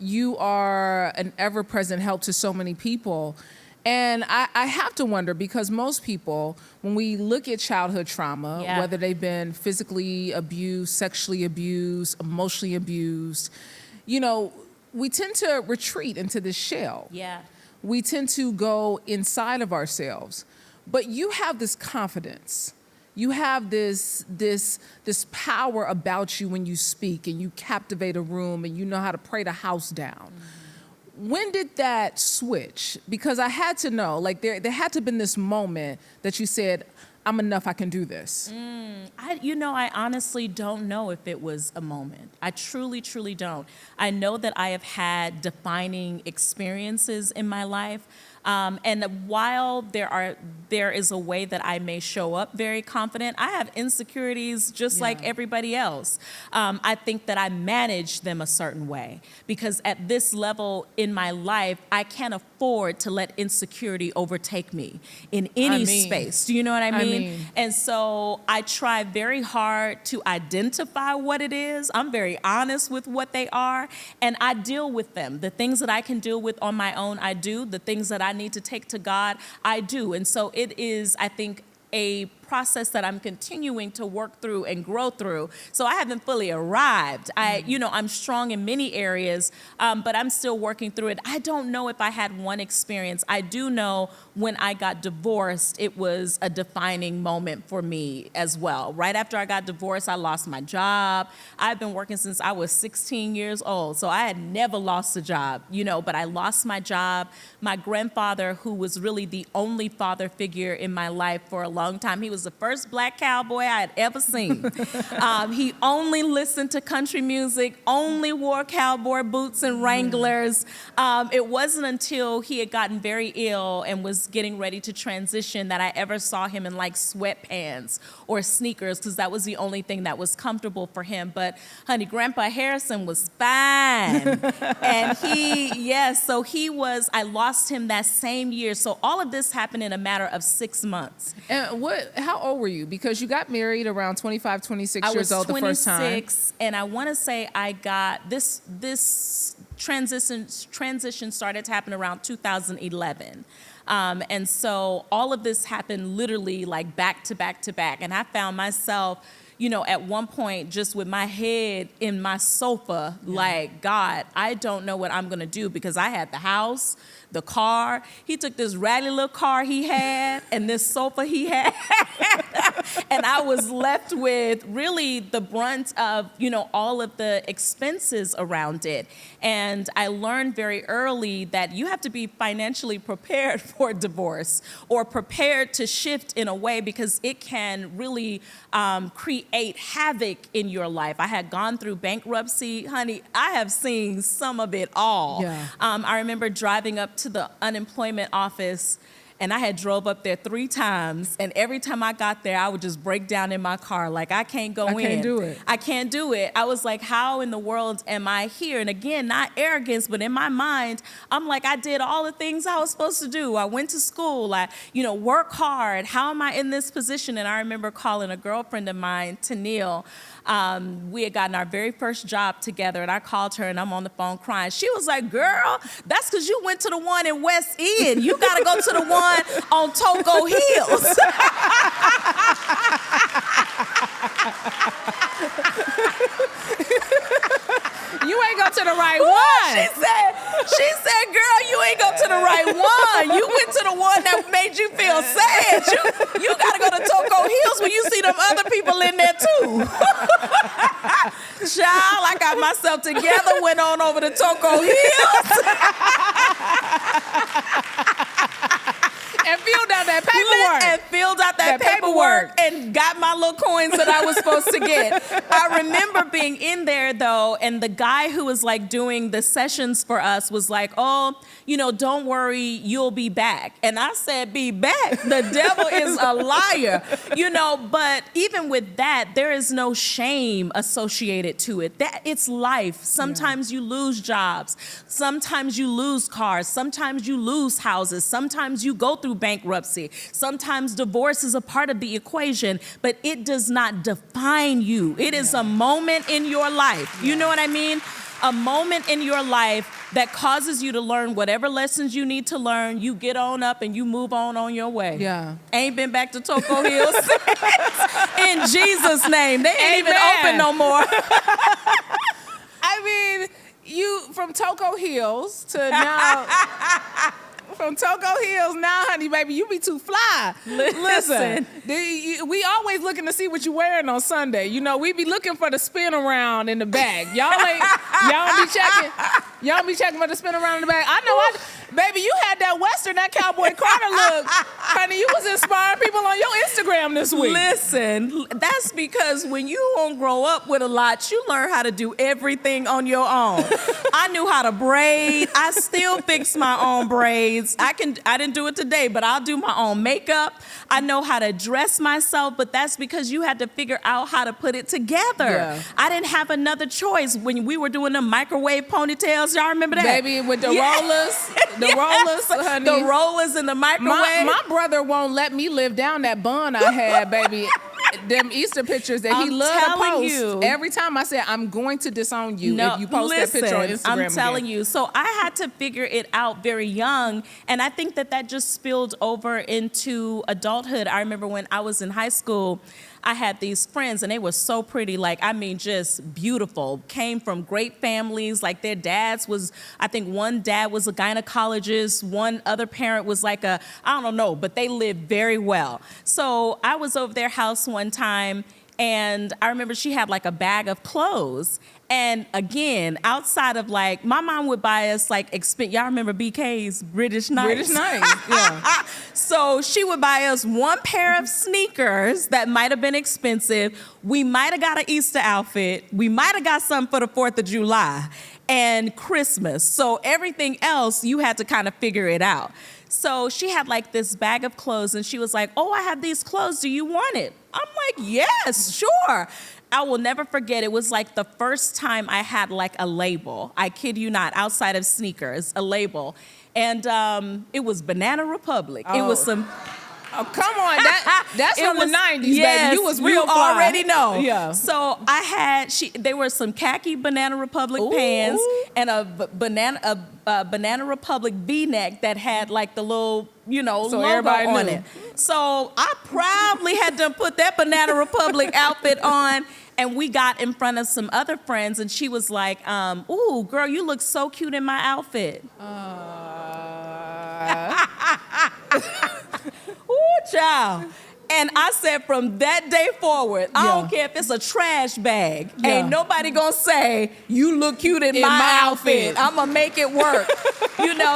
you are an ever-present help to so many people. And I have to wonder, because most people, when we look at childhood trauma, whether they've been physically abused, sexually abused, emotionally abused, you know, we tend to retreat into this shell. Yeah. We tend to go inside of ourselves. But you have this confidence. You have this power about you when you speak, and you captivate a room, and you know how to pray the house down. When did that switch? Because I had to know, like there had to have been this moment that you said, I'm enough, I can do this. I honestly don't know if it was a moment. I truly, truly don't. I know that I have had defining experiences in my life. And while there is a way that I may show up very confident, I have insecurities just like everybody else. I think that I manage them a certain way, because at this level in my life, I can't afford to let insecurity overtake me in any space. Do you know what I mean? And so I try very hard to identify what it is. I'm very honest with what they are, and I deal with them. The things that I can deal with on my own, I do. The things that I need to take to God, I do. And so it is, I think, a process that I'm continuing to work through and grow through. So I haven't fully arrived. I'm strong in many areas, but I'm still working through it. I don't know if I had one experience. I do know when I got divorced, it was a defining moment for me as well. Right after I got divorced, I lost my job. I've been working since I was 16 years old, so I had never lost a job, but I lost my job. My grandfather, who was really the only father figure in my life for a long time, he was the first black cowboy I had ever seen. He only listened to country music, only wore cowboy boots and Wranglers. It wasn't until he had gotten very ill and was getting ready to transition that I ever saw him in like sweatpants or sneakers, because that was the only thing that was comfortable for him. But honey, Grandpa Harrison was fine. And I lost him that same year. So all of this happened in a matter of 6 months. And how old were you? Because you got married around 25, 26 years old the first time. I was 26, and I want to say I got this transition started to happen around 2011. And so all of this happened literally like back to back to back. And I found myself, at one point just with my head in my sofa, like, God, I don't know what I'm going to do, because I had the house, the car. He took this raggedy little car he had and this sofa he had. And I was left with really the brunt of, all of the expenses around it. And I learned very early that you have to be financially prepared for divorce, or prepared to shift in a way, because it can really create havoc in your life. I had gone through bankruptcy. Honey, I have seen some of it all. Yeah. I remember driving up to the unemployment office, and I had drove up there 3 times, and every time I got there, I would just break down in my car, like, I can't go in. I can't do it. I can't do it. I was like, how in the world am I here? And again, not arrogance, but in my mind, I'm like, I did all the things I was supposed to do. I went to school. I, work hard. How am I in this position? And I remember calling a girlfriend of mine, Tanil. We had gotten our very first job together, and I called her, and I'm on the phone crying. She was like, girl, that's because you went to the one in West End. You got to go to the one on Toco Hills. You ain't go to the right one. She said, girl, you ain't go to the right one. You went to the one that made you feel sad. You got to go to Toco Hills when you see them other people in there too. Child, I got myself together, went on over to Toco Hills. And filled out that paperwork. And filled out that paperwork and got my little coins that I was supposed to get. I remember being in there, though, and the guy who was like doing the sessions for us was like, oh, don't worry, you'll be back. And I said, be back? The devil is a liar. But even with that, there is no shame associated to it. It's life. Sometimes you lose jobs. Sometimes you lose cars. Sometimes you lose houses. Sometimes you go through bankruptcy. Sometimes divorce is a part of the equation, but it does not define you. It is a moment in your life. You know what I mean? A moment in your life that causes you to learn whatever lessons you need to learn. You get on up and you move on your way. Yeah. Ain't been back to Toco Hills in Jesus' name. They ain't even Amen. open no more. I mean, you from Toco Hills to now. From Toco Hills now, honey, baby, you be too fly. Listen, we always looking to see what you wearing on Sunday. You know, we be looking for the spin around in the bag. Y'all be checking. Y'all be checking for the spin around in the bag. I know, baby, you had that Western, that Cowboy Carter look. Honey, you was inspiring people on your Instagram this week. Listen, that's because when you don't grow up with a lot, you learn how to do everything on your own. I knew how to braid. I still fix my own braids. I didn't do it today, but I'll do my own makeup. I know how to dress myself, but that's because you had to figure out how to put it together. Yeah. I didn't have another choice when we were doing the microwave ponytails. Y'all remember that? Baby, with the rollers. The rollers, honey. The rollers in the microwave. My brother won't let me live down that bun I had, baby. Them Easter pictures that he loved to post. You. Every time I said, I'm going to disown you if you post that picture on Instagram I'm telling you. So I had to figure it out very young. And I think that just spilled over into adulthood. I remember when I was in high school, I had these friends and they were so pretty, like, I mean, just beautiful. Came from great families, like their dads was, I think one dad was a gynecologist, one other parent was like I don't know, but they lived very well. So I was over their house one time and I remember she had like a bag of clothes. And again, outside of like, my mom would buy us like, y'all remember BK's, British Knights? British Knights, yeah. So she would buy us one pair of sneakers that might have been expensive. We might have got an Easter outfit. We might have got something for the 4th of July and Christmas. So everything else, you had to kind of figure it out. So she had like this bag of clothes and she was like, oh, I have these clothes. Do you want it? I'm like, yes, sure. I will never forget, it was like the first time I had like a label. I kid you not, outside of sneakers, a label. And it was Banana Republic. Oh. It was some... Oh, come on. That's from the 90s, yes, baby. You was real fly. Already know. Yeah. So I had, there were some khaki Banana Republic pants and a Banana Republic V-neck that had like the little, logo on it. So I proudly had to put that Banana Republic outfit on. And we got in front of some other friends and she was like, ooh, girl, you look so cute in my outfit. Ooh, child. And I said from that day forward, I don't care if it's a trash bag. Yeah. Ain't nobody gonna say, you look cute in my outfit. I'm gonna make it work.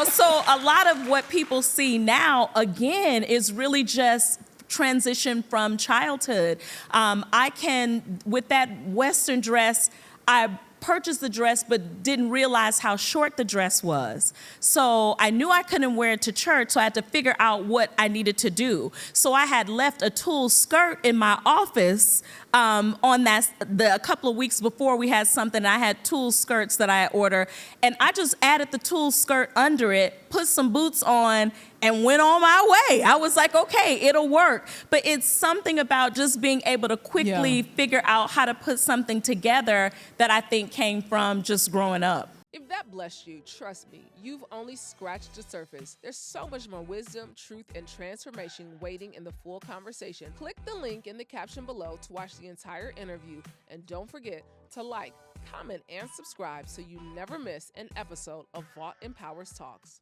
So a lot of what people see now, again, is really just transition from childhood. With that Western dress, I purchased the dress but didn't realize how short the dress was. So I knew I couldn't wear it to church, so I had to figure out what I needed to do. So I had left a tulle skirt in my office a couple of weeks before we had something. I had tulle skirts that I had ordered, and I just added the tulle skirt under it, put some boots on, and went on my way. I was like, okay, it'll work. But it's something about just being able to quickly figure out how to put something together that I think came from just growing up. If that blessed you, trust me, you've only scratched the surface. There's so much more wisdom, truth, and transformation waiting in the full conversation. Click the link in the caption below to watch the entire interview. And don't forget to like, comment, and subscribe so you never miss an episode of Vault Empowers Talks.